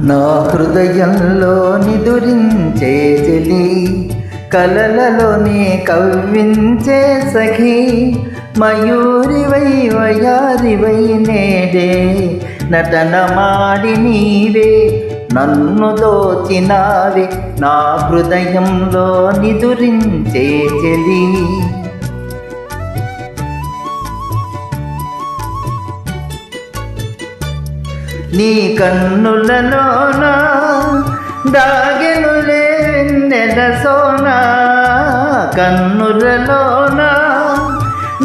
నా హృదయంలో నిదురించే చెలి, కలలలోనే కవ్వించే సఖి, మయూరివై వయారివై నేడే నటన మాడి నీవే నన్ను దోచినావే, నా హృదయంలో నిదురించే చెలి. నీ కన్నులలోన దాగెనులే వెన్నెల సోనా, కన్నులలోన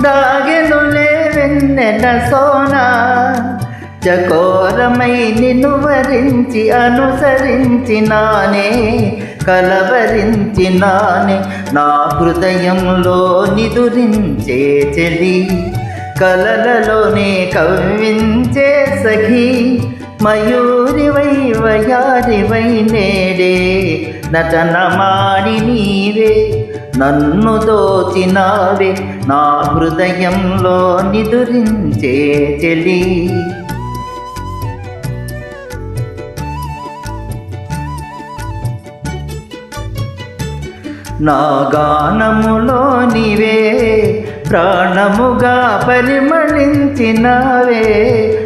దాగెనులే వెన్నెల సోనా, చకోరమై నిన్ను వరించి అనుసరించినానే, కలవరించినానే నా హృదయంలో నిదురించే చెలి, కలలలోనే కవ్వించే సఖి, మయూరివై వయారివై నేడే నటన మాడి నీవే నన్ను దోచినావే, నా హృదయంలో నిదురించే చెలి. నా గానములో నీవే ప్రాణముగా పరిమళించినావే,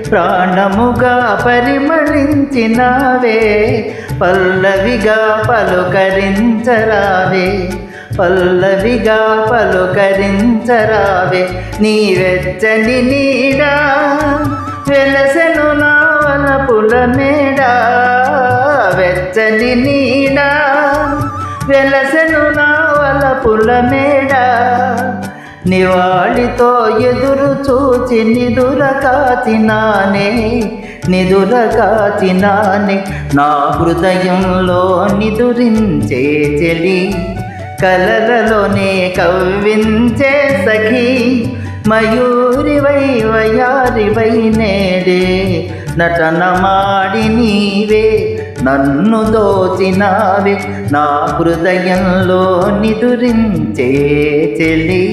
ప్రాణముగా పరిమళించినావే, పల్లవిగా పలుకరించరావే, పల్లవిగా పలుకరించరావే, నీ వెచ్చని నీడా వెలసెను నా వలపుల మేడా, వెచ్చని నీడా వెలసెను నా వలపుల మేడా, నివాళితో ఎదురు చూచి నిదుర కాచినానే, నిదుర కాచినానే నా హృదయంలో నిదురించే చెలి, కలలలోనే కవ్వించే సఖి, మయూరివై వయారివై నేడే నటన మాడి నీవే నన్ను దోచినావే, నా హృదయంలో నిదురించే చెలి.